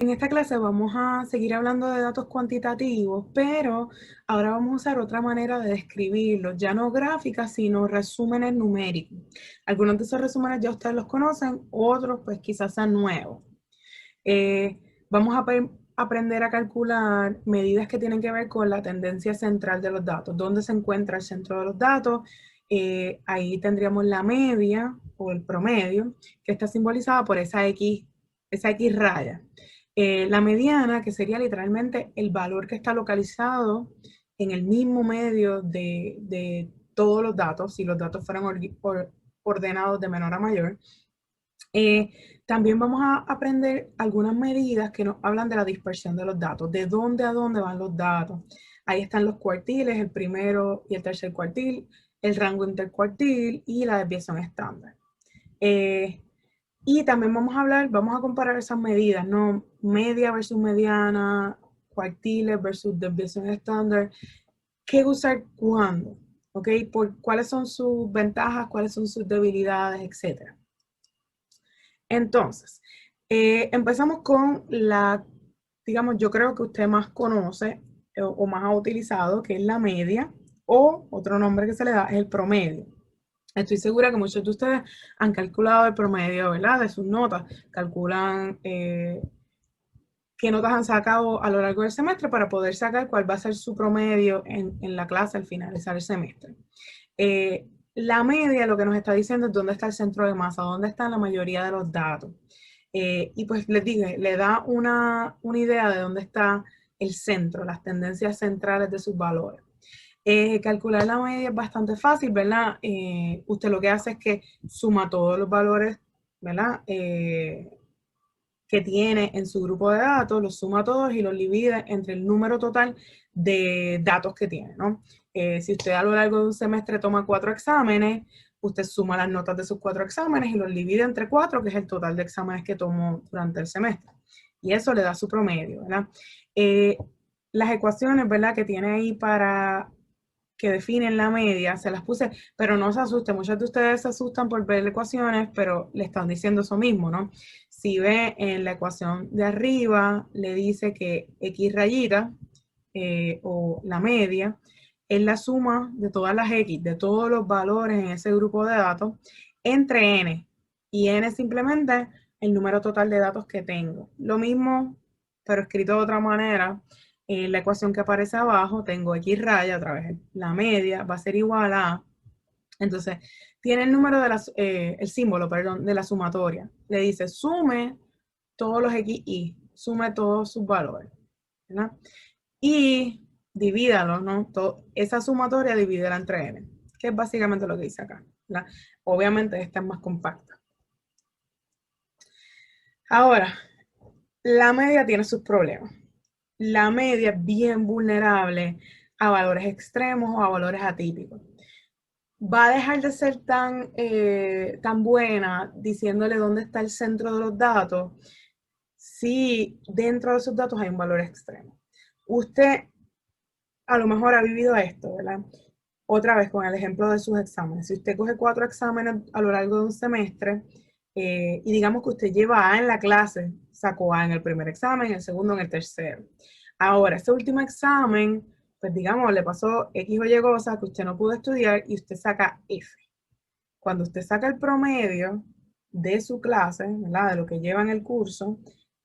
En esta clase vamos a seguir hablando de datos cuantitativos, pero ahora vamos a usar otra manera de describirlos, ya no gráficas, sino resúmenes numéricos. Algunos de esos resúmenes ya ustedes los conocen, otros pues quizás sean nuevos. Vamos a aprender a calcular medidas que tienen que ver con la tendencia central de los datos, dónde se encuentra el centro de los datos. Ahí tendríamos la media o el promedio, que está simbolizada por esa X raya. La mediana, que sería literalmente el valor que está localizado en el mismo medio de todos los datos, si los datos fueran ordenados de menor a mayor. También vamos a aprender algunas medidas que nos hablan de la dispersión de los datos, de dónde a dónde van los datos. Ahí están los cuartiles, el primero y el tercer cuartil, el rango intercuartil y la desviación estándar. Y también vamos a comparar esas medidas, ¿no? Media versus mediana, cuartiles versus desviación estándar. ¿Qué usar cuándo? ¿Ok? ¿Cuáles son sus ventajas, cuáles son sus debilidades, etcétera? Entonces, empezamos con digamos, yo creo que usted más conoce o más ha utilizado, que es la media, o otro nombre que se le da es el promedio. Estoy segura que muchos de ustedes han calculado el promedio, ¿verdad? De sus notas. Calculan qué notas han sacado a lo largo del semestre para poder sacar cuál va a ser su promedio en la clase al finalizar el semestre. La media lo que nos está diciendo es dónde está el centro de masa, dónde están la mayoría de los datos. Y pues les dije, le da una idea de dónde está el centro, las tendencias centrales de sus valores. Calcular la media es bastante fácil, ¿verdad? Usted lo que hace es que suma todos los valores, ¿verdad? Que tiene en su grupo de datos, los suma todos y los divide entre el número total de datos que tiene, ¿no? Si usted a lo largo de un semestre toma 4 exámenes, usted suma las notas de sus 4 exámenes y los divide entre 4, que es el total de exámenes que tomó durante el semestre. Y eso le da su promedio, ¿verdad? Las ecuaciones, ¿verdad? Que tiene ahí que definen la media, se las puse, pero no se asusten, muchos de ustedes se asustan por ver ecuaciones, pero le están diciendo eso mismo, ¿no? Si ve en la ecuación de arriba, le dice que X rayita, o la media, es la suma de todas las X, de todos los valores en ese grupo de datos, entre N, y N es simplemente el número total de datos que tengo. Lo mismo, pero escrito de otra manera, en la ecuación que aparece abajo, tengo X raya, otra vez la media, va a ser igual a, entonces, tiene el número el símbolo, perdón, de la sumatoria. Le dice, sume todos los XY, sume todos sus valores, ¿verdad? Y divídalo, ¿no? Esa sumatoria divídela entre N, que es básicamente lo que dice acá, ¿verdad? Obviamente esta es más compacta. Ahora, la media tiene sus problemas. La media es bien vulnerable a valores extremos o a valores atípicos. Va a dejar de ser tan buena diciéndole dónde está el centro de los datos si dentro de esos datos hay un valor extremo. Usted a lo mejor ha vivido esto, ¿verdad? Otra vez con el ejemplo de sus exámenes. Si usted coge 4 exámenes a lo largo de un semestre y digamos que usted lleva A en la clase, sacó A en el primer examen, en el segundo, en el tercero. Ahora, ese último examen, pues digamos, le pasó X o Y cosa que usted no pudo estudiar y usted saca F. Cuando usted saca el promedio de su clase, ¿verdad? De lo que lleva en el curso,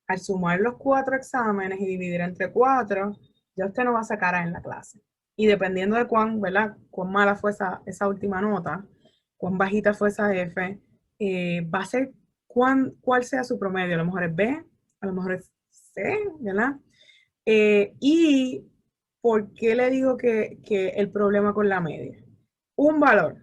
al sumar los 4 exámenes y dividir entre 4, ya usted no va a sacar A en la clase. Y dependiendo de ¿verdad? Cuán mala fue esa última nota, cuán bajita fue esa F, va a ser cuál sea su promedio. A lo mejor es B, a lo mejor es C, ¿verdad? ¿Y por qué le digo que el problema con la media? Un valor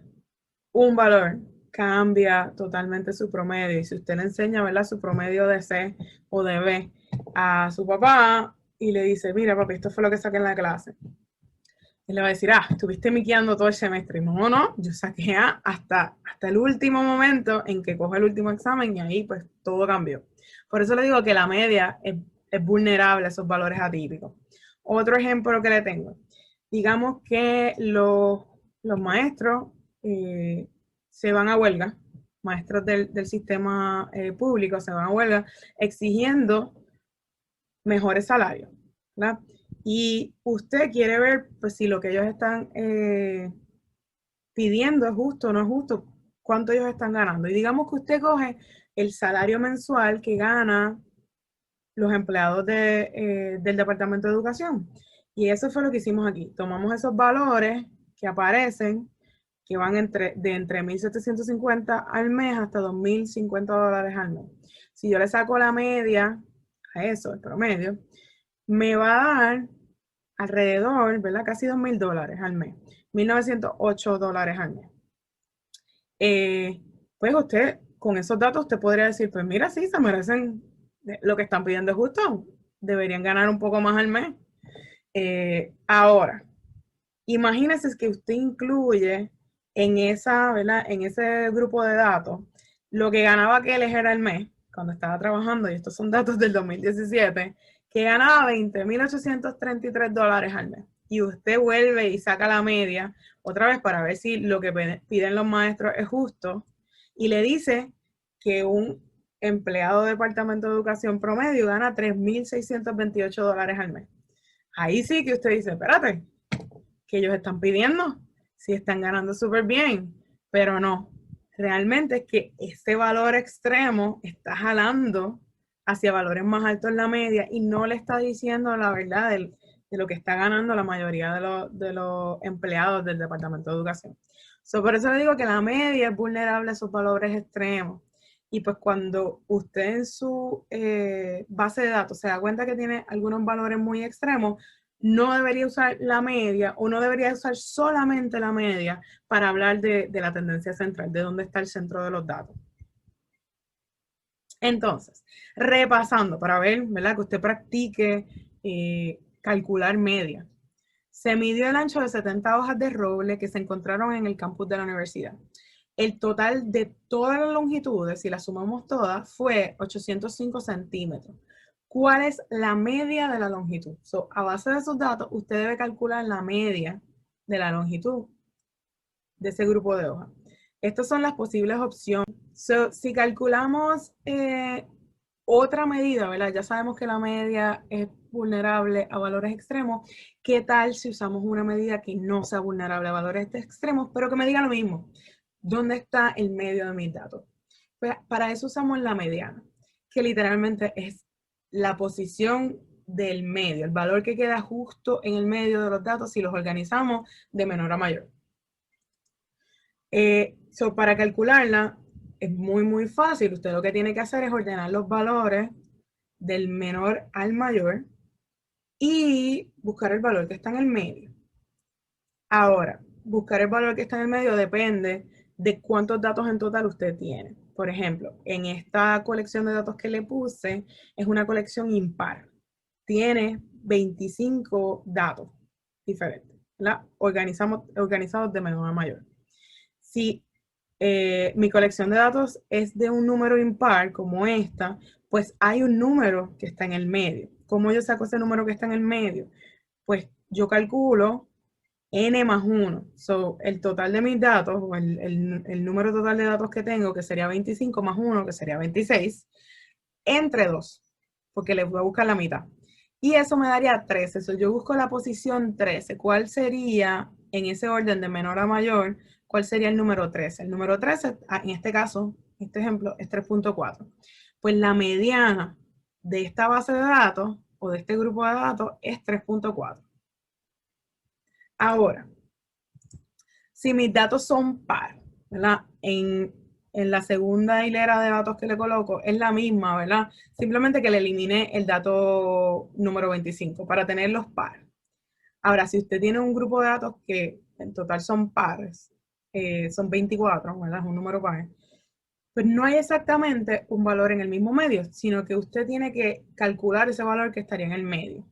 un valor cambia totalmente su promedio. Y si usted le enseña, ¿verdad?, su promedio de C o de B a su papá y le dice, mira, papi, esto fue lo que saqué en la clase. Él le va a decir, estuviste miqueando todo el semestre. No, no, yo saqué A hasta el último momento en que coge el último examen y ahí pues todo cambió. Por eso le digo que la media es vulnerable a esos valores atípicos. Otro ejemplo que le tengo. Digamos que los maestros se van a huelga, maestros del sistema público se van a huelga exigiendo mejores salarios, ¿verdad? Y usted quiere ver pues, si lo que ellos están pidiendo es justo o no es justo, cuánto ellos están ganando. Y digamos que usted coge el salario mensual que gana los empleados del Departamento de Educación. Y eso fue lo que hicimos aquí. Tomamos esos valores que aparecen, que van de entre 1.750 al mes hasta 2.050 dólares al mes. Si yo le saco la media a eso, el promedio, me va a dar alrededor, ¿verdad? Casi 2.000 dólares al mes. 1.908 dólares al mes. Pues usted, con esos datos, usted podría decir, pues mira, sí, se merecen lo que están pidiendo es justo. Deberían ganar un poco más al mes. Ahora, imagínese que usted incluye en ¿verdad? En ese grupo de datos lo que ganaba aquel era el mes cuando estaba trabajando, y estos son datos del 2017, que ganaba 20.833 dólares al mes. Y usted vuelve y saca la media otra vez para ver si lo que piden los maestros es justo, y le dice que un empleado de departamento de educación promedio gana 3.628 dólares al mes. Ahí sí que usted dice, espérate, que ellos están pidiendo, si están ganando súper bien, pero no, realmente es que ese valor extremo está jalando hacia valores más altos en la media y no le está diciendo la verdad de lo que está ganando la mayoría de los empleados del Departamento de Educación. Por eso le digo que la media es vulnerable a esos valores extremos. Y pues cuando usted en su base de datos se da cuenta que tiene algunos valores muy extremos, no debería usar la media o no debería usar solamente la media para hablar de la tendencia central, de dónde está el centro de los datos. Entonces, repasando para ver, ¿verdad? Que usted practique calcular media. Se midió el ancho de 70 hojas de roble que se encontraron en el campus de la universidad. El total de todas las longitudes, si las sumamos todas, fue 805 centímetros. ¿Cuál es la media de la longitud? A base de esos datos, usted debe calcular la media de la longitud de ese grupo de hojas. Estas son las posibles opciones. Si calculamos otra medida, ¿verdad? Ya sabemos que la media es vulnerable a valores extremos. ¿Qué tal si usamos una medida que no sea vulnerable a valores extremos, pero que me diga lo mismo? ¿Dónde está el medio de mis datos? Pues para eso usamos la mediana, que literalmente es la posición del medio, el valor que queda justo en el medio de los datos si los organizamos de menor a mayor. Para calcularla es muy fácil. Usted lo que tiene que hacer es ordenar los valores del menor al mayor y buscar el valor que está en el medio. Ahora, buscar el valor que está en el medio depende de cuántos datos en total usted tiene. Por ejemplo, en esta colección de datos que le puse, es una colección impar. Tiene 25 datos diferentes, ¿verdad? Organizados de menor a mayor. Si mi colección de datos es de un número impar, como esta, pues hay un número que está en el medio. ¿Cómo yo saco ese número que está en el medio? Pues yo calculo n más 1. El total de mis datos, o el número total de datos que tengo, que sería 25 más 1, que sería 26, entre 2, porque les voy a buscar la mitad. Y eso me daría 13. Yo busco la posición 13. ¿Cuál sería, en ese orden de menor a mayor, cuál sería el número 13? El número 13, en este caso, este ejemplo, es 3.4. Pues la mediana de esta base de datos, o de este grupo de datos, es 3.4. Ahora, si mis datos son par, ¿verdad? En la segunda hilera de datos que le coloco es la misma, ¿verdad? Simplemente que le eliminé el dato número 25 para tenerlos par. Ahora, si usted tiene un grupo de datos que en total son pares, son 24, ¿verdad? Es un número par, pues no hay exactamente un valor en el mismo medio, sino que usted tiene que calcular ese valor que estaría en el medio.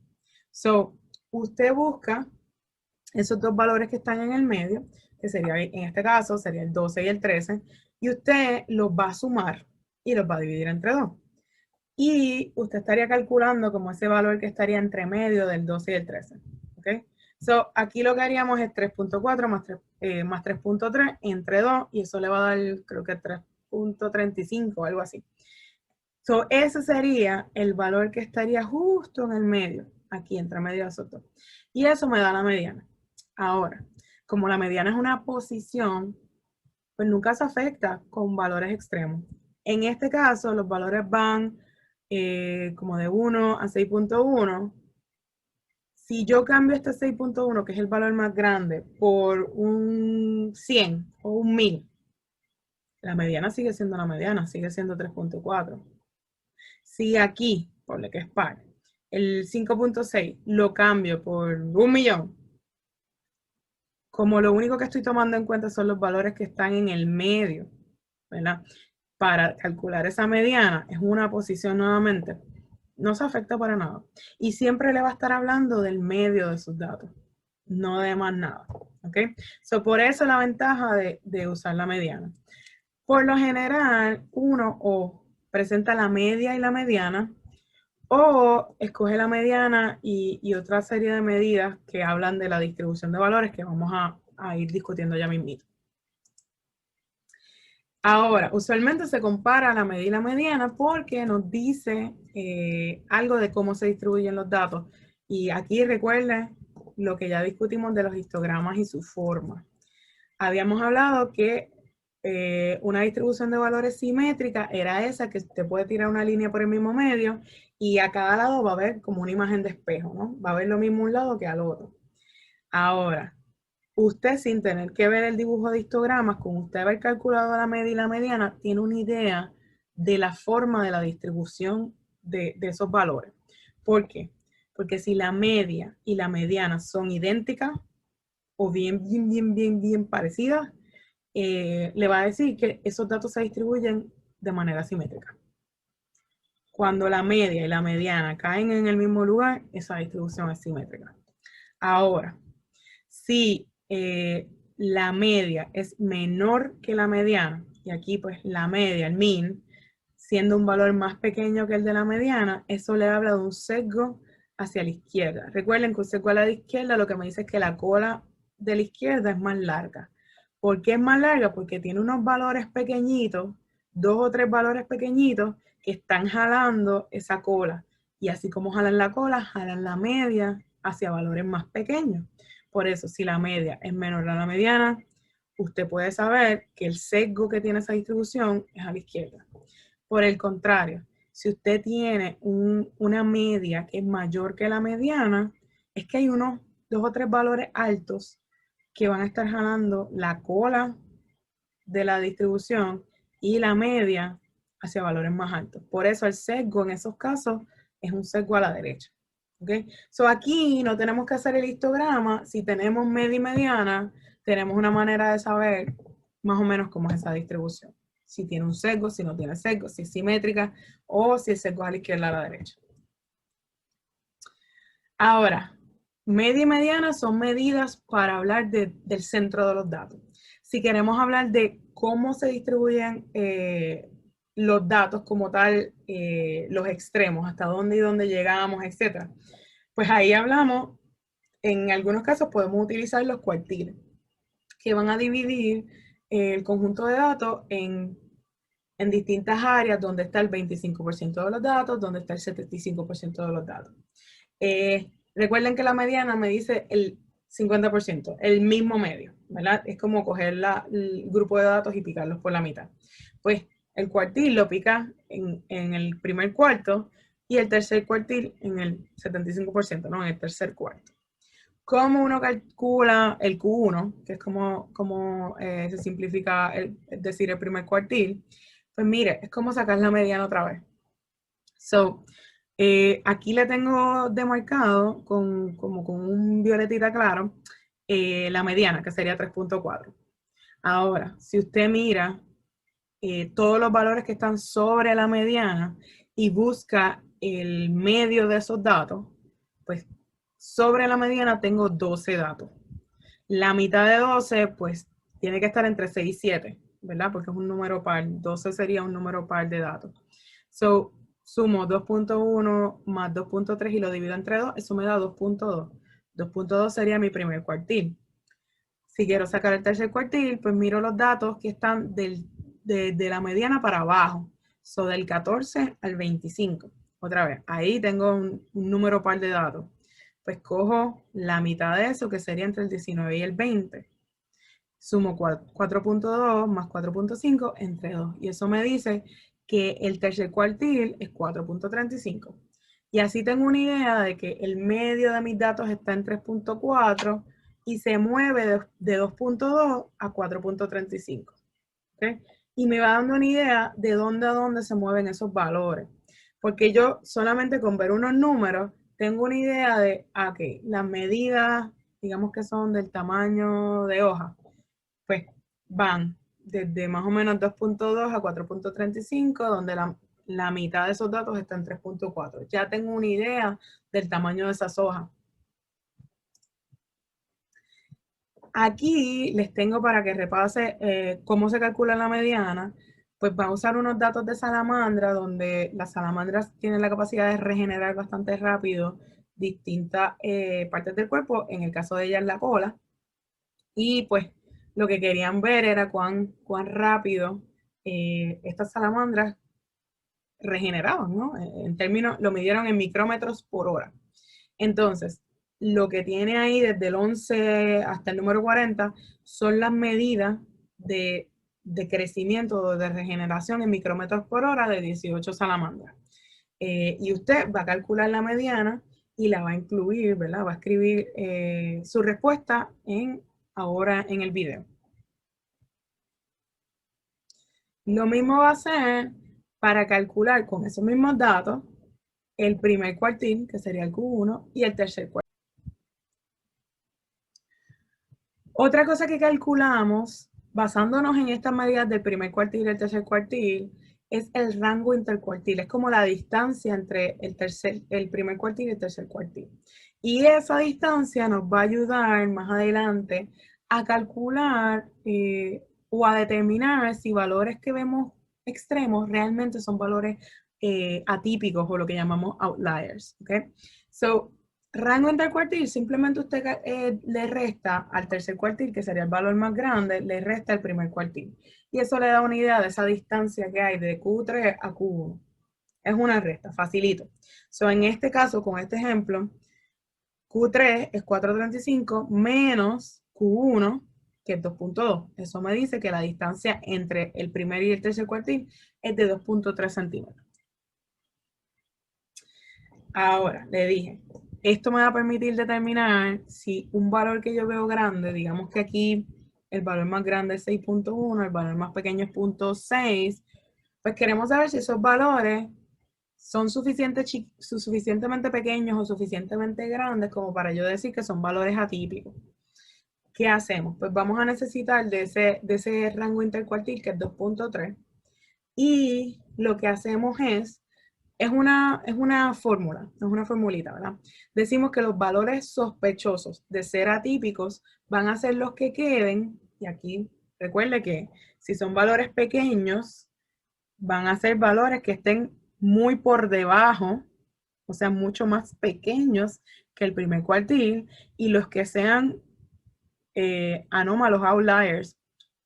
Usted busca esos dos valores que están en el medio, que sería, en este caso, sería el 12 y el 13, y usted los va a sumar y los va a dividir entre 2. Y usted estaría calculando como ese valor que estaría entre medio del 12 y el 13. ¿Ok? Aquí lo que haríamos es 3.4 más 3.3 entre 2, y eso le va a dar, creo que 3.35 o algo así. So, ese sería el valor que estaría justo en el medio, aquí entre medio de esos dos. Y eso me da la mediana. Ahora, como la mediana es una posición, pues nunca se afecta con valores extremos. En este caso, los valores van como de 1 a 6.1. Si yo cambio este 6.1, que es el valor más grande, por un 100 o un 1000, la mediana sigue siendo la mediana, sigue siendo 3.4. Si aquí, por lo que es par, el 5.6 lo cambio por 1.000.000, como lo único que estoy tomando en cuenta son los valores que están en el medio, ¿verdad? Para calcular esa mediana, es una posición nuevamente, no se afecta para nada. Y siempre le va a estar hablando del medio de sus datos, no de más nada, ¿ok? So, por eso la ventaja de usar la mediana. Por lo general, uno o presenta la media y la mediana, o escoge la mediana y otra serie de medidas que hablan de la distribución de valores que vamos a ir discutiendo ya mismito. Ahora, usualmente se compara la media y la mediana porque nos dice algo de cómo se distribuyen los datos. Y aquí recuerden lo que ya discutimos de los histogramas y su forma. Habíamos hablado que una distribución de valores simétrica era esa que te puede tirar una línea por el mismo medio y a cada lado va a haber como una imagen de espejo, ¿no? Va a haber lo mismo un lado que al otro. Ahora, usted sin tener que ver el dibujo de histogramas, con usted haber calculado la media y la mediana, tiene una idea de la forma de la distribución de esos valores. ¿Por qué? Porque si la media y la mediana son idénticas o bien parecidas, le va a decir que esos datos se distribuyen de manera simétrica. Cuando la media y la mediana caen en el mismo lugar, esa distribución es simétrica. Ahora, si la media es menor que la mediana, y aquí pues la media, el mean, siendo un valor más pequeño que el de la mediana, eso le habla de un sesgo hacia la izquierda. Recuerden que un sesgo a la izquierda lo que me dice es que la cola de la izquierda es más larga. ¿Por qué es más larga? Porque tiene unos valores pequeñitos, 2 o 3 valores pequeñitos que están jalando esa cola. Y así como jalan la cola, jalan la media hacia valores más pequeños. Por eso, si la media es menor a la mediana, usted puede saber que el sesgo que tiene esa distribución es a la izquierda. Por el contrario, si usted tiene una media que es mayor que la mediana, es que hay unos 2 o 3 valores altos que van a estar jalando la cola de la distribución y la media hacia valores más altos. Por eso el sesgo en esos casos es un sesgo a la derecha. ¿Okay? So aquí no tenemos que hacer el histograma. Si tenemos media y mediana, tenemos una manera de saber más o menos cómo es esa distribución. Si tiene un sesgo, si no tiene sesgo, si es simétrica o si el sesgo es a la izquierda o a la derecha. Ahora, media y mediana son medidas para hablar del centro de los datos. Si queremos hablar de cómo se distribuyen los datos como tal, los extremos, hasta dónde y dónde llegamos, etc. Pues ahí hablamos, en algunos casos podemos utilizar los cuartiles, que van a dividir el conjunto de datos en distintas áreas, donde está el 25% de los datos, donde está el 75% de los datos. Recuerden que la mediana me dice el 50%, el mismo medio, ¿verdad? Es como coger el grupo de datos y picarlos por la mitad. Pues el cuartil lo pica en el primer cuarto y el tercer cuartil en el 75%, ¿no? En el tercer cuarto. ¿Cómo uno calcula el Q1, que es como se simplifica, es decir, el primer cuartil? Pues mire, es como sacar la mediana otra vez. So, aquí le tengo demarcado como con un violetita claro la mediana, que sería 3.4. Ahora, si usted mira todos los valores que están sobre la mediana y busca el medio de esos datos, pues sobre la mediana tengo 12 datos. La mitad de 12, pues tiene que estar entre 6 y 7, ¿verdad? Porque es un número par. 12 sería un número par de datos. So, sumo 2.1 más 2.3 y lo divido entre 2, eso me da 2.2. 2.2 sería mi primer cuartil. Si quiero sacar el tercer cuartil, pues miro los datos que están de la mediana para abajo. So, del 14 al 25. Otra vez, ahí tengo un número par de datos. Pues cojo la mitad de eso, que sería entre el 19 y el 20. Sumo 4.2 más 4.5 entre 2. Y eso me dice que el tercer cuartil es 4.35. Y así tengo una idea de que el medio de mis datos está en 3.4 y se mueve de 2.2 a 4.35. ¿Okay? Y me va dando una idea de dónde a dónde se mueven esos valores. Porque yo solamente con ver unos números tengo una idea de, ok, las medidas, digamos que son del tamaño de hoja, pues van desde más o menos 2.2 a 4.35, donde la mitad de esos datos está en 3.4. Ya tengo una idea del tamaño de esas hojas. Aquí les tengo para que repase cómo se calcula la mediana. Pues va a usar unos datos de salamandra, donde las salamandras tienen la capacidad de regenerar bastante rápido distintas partes del cuerpo, en el caso de ellas la cola. Y pues lo que querían ver era cuán rápido estas salamandras regeneraban, ¿no? En términos, lo midieron en micrómetros por hora. Entonces, lo que tiene ahí desde el 11 hasta el número 40 son las medidas de crecimiento o de regeneración en micrómetros por hora de 18 salamandras. Y usted va a calcular la mediana y la va a incluir, ¿verdad? Va a escribir su respuesta ahora en el video. Lo mismo va a ser para calcular con esos mismos datos el primer cuartil, que sería el Q1, y el tercer cuartil. Otra cosa que calculamos, basándonos en estas medidas del primer cuartil y el tercer cuartil, es el rango intercuartil. Es como la distancia entre el primer cuartil y el tercer cuartil. Y esa distancia nos va a ayudar más adelante a calcular o a determinar si valores que vemos extremos realmente son valores atípicos o lo que llamamos outliers. ¿Okay? So, rango intercuartil, simplemente usted le resta al tercer cuartil, que sería el valor más grande, le resta el primer cuartil. Y eso le da una idea de esa distancia que hay de Q3 a Q1. Es una resta, facilito. So, en este caso, con este ejemplo, Q3 es 4.35 menos Q1, que es 2.2. Eso me dice que la distancia entre el primer y el tercer cuartil es de 2.3 centímetros. Ahora, le dije, esto me va a permitir determinar si un valor que yo veo grande, digamos que aquí el valor más grande es 6.1, el valor más pequeño es 0.6, pues queremos saber si esos valores son suficientemente pequeños o suficientemente grandes como para yo decir que son valores atípicos. ¿Qué hacemos? Pues vamos a necesitar de ese rango intercuartil, que es 2.3, y lo que hacemos es una fórmula, es una formulita, ¿verdad? Decimos que los valores sospechosos de ser atípicos van a ser los que queden, y aquí recuerde que si son valores pequeños, van a ser valores que estén muy por debajo, o sea, mucho más pequeños que el primer cuartil, y los que sean anómalos, outliers,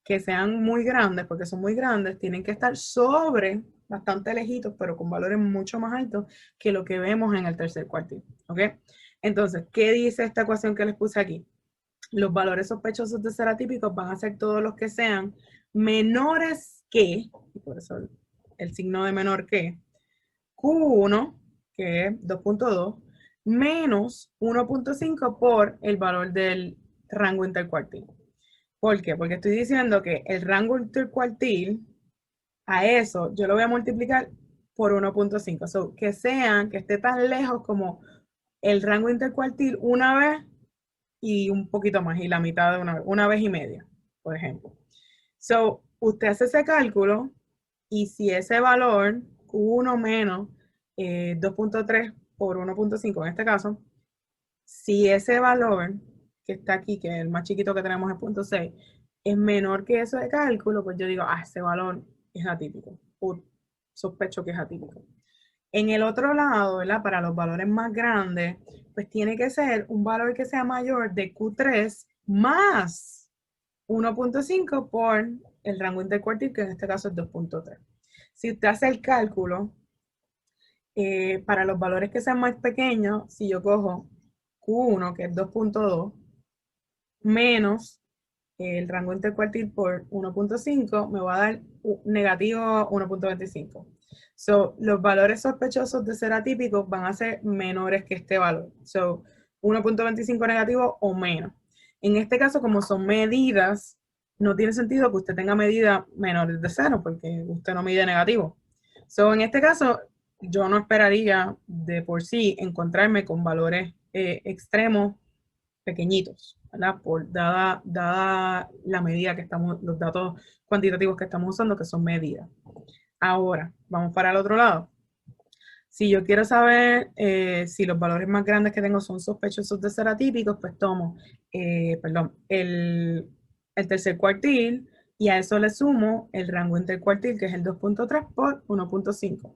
que sean muy grandes, porque son muy grandes, tienen que estar sobre, bastante lejitos, pero con valores mucho más altos que lo que vemos en el tercer cuartil. ¿Ok? Entonces, ¿qué dice esta ecuación que les puse aquí? Los valores sospechosos de ser atípicos van a ser todos los que sean menores que, y por eso el signo de menor que, Q1, que es 2.2, menos 1.5 por el valor del rango intercuartil. ¿Por qué? Porque estoy diciendo que el rango intercuartil, a eso yo lo voy a multiplicar por 1.5. So, que esté tan lejos como el rango intercuartil una vez y un poquito más, y la mitad de una vez y media, por ejemplo. So, usted hace ese cálculo y si ese valor, Q1 menos 2.3 por 1.5 en este caso, si ese valor que está aquí, que es el más chiquito que tenemos es 0.6, es menor que eso de cálculo, pues yo digo, ese valor es atípico, o sospecho que es atípico. En el otro lado, ¿verdad? Para los valores más grandes, pues tiene que ser un valor que sea mayor de Q3 más 1.5 por el rango intercuartil, que en este caso es 2.3. Si usted hace el cálculo, para los valores que sean más pequeños, si yo cojo Q1, que es 2.2, menos el rango intercuartil por 1.5, me va a dar negativo 1.25. So, los valores sospechosos de ser atípicos van a ser menores que este valor. So, 1.25 negativo o menos. En este caso, como son medidas, no tiene sentido que usted tenga medidas menores de 0, porque usted no mide negativo. So, en este caso, yo no esperaría de por sí encontrarme con valores extremos pequeñitos, ¿verdad? Dada la medida que estamos, los datos cuantitativos que estamos usando, que son medidas. Ahora, vamos para el otro lado. Si yo quiero saber si los valores más grandes que tengo son sospechosos de ser atípicos, pues tomo, el tercer cuartil y a eso le sumo el rango intercuartil, que es el 2.3 por 1.5.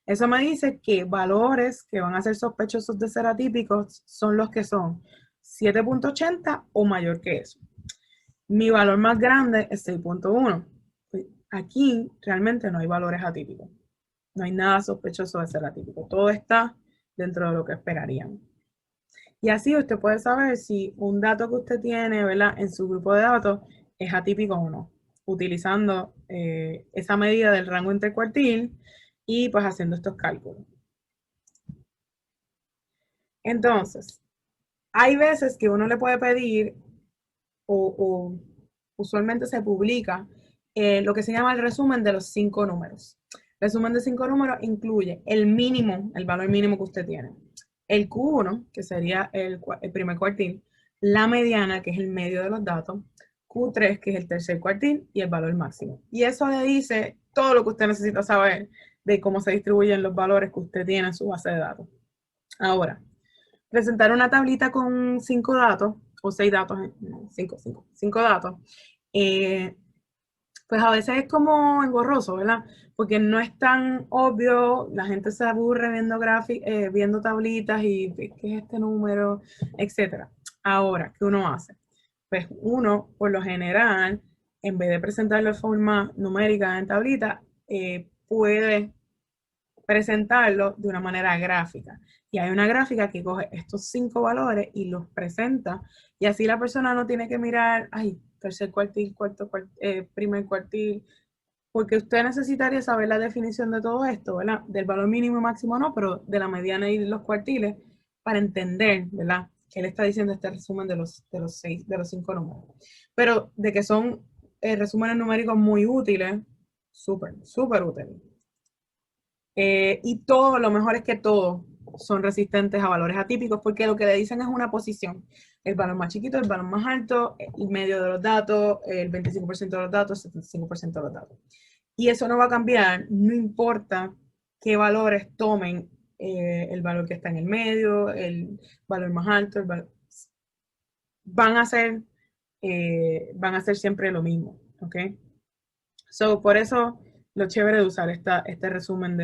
Eso me dice que valores que van a ser sospechosos de ser atípicos son los que son 7.80 o mayor que eso. Mi valor más grande es 6.1. Aquí realmente no hay valores atípicos. No hay nada sospechoso de ser atípico. Todo está dentro de lo que esperaríamos. Y así usted puede saber si un dato que usted tiene, ¿verdad?, en su grupo de datos es atípico o no, utilizando esa medida del rango intercuartil y pues haciendo estos cálculos. Entonces, hay veces que uno le puede pedir o usualmente se publica lo que se llama el resumen de los 5 números. El resumen de 5 números incluye el mínimo, el valor mínimo que usted tiene, el Q1, que sería el primer cuartil, la mediana, que es el medio de los datos, Q3, que es el tercer cuartil, y el valor máximo. Y eso le dice todo lo que usted necesita saber de cómo se distribuyen los valores que usted tiene en su base de datos. Ahora, presentar una tablita con 5 datos, o 6 datos, 5 datos, pues a veces es como engorroso, ¿verdad? Porque no es tan obvio, la gente se aburre viendo tablitas y qué es este número, etcétera. Ahora, ¿qué uno hace? Pues uno, por lo general, en vez de presentarlo de forma numérica en tablita, puede presentarlo de una manera gráfica. Y hay una gráfica que coge estos 5 valores y los presenta, y así la persona no tiene que mirar, ay, tercer cuartil, primer cuartil, porque usted necesitaría saber la definición de todo esto, ¿verdad? Del valor mínimo y máximo no, pero de la mediana y los cuartiles, para entender, ¿verdad?, que él está diciendo este resumen de los 5 números. Pero de que son resúmenes numéricos muy útiles, súper, súper útiles. Y todo, lo mejor es que todos son resistentes a valores atípicos porque lo que le dicen es una posición. El valor más chiquito, el valor más alto, el medio de los datos, el 25% de los datos, el 75% de los datos. Y eso no va a cambiar, no importa qué valores tomen el valor que está en el medio, el valor más alto, van a ser siempre lo mismo, ¿ok? So, por eso lo chévere de usar este resumen de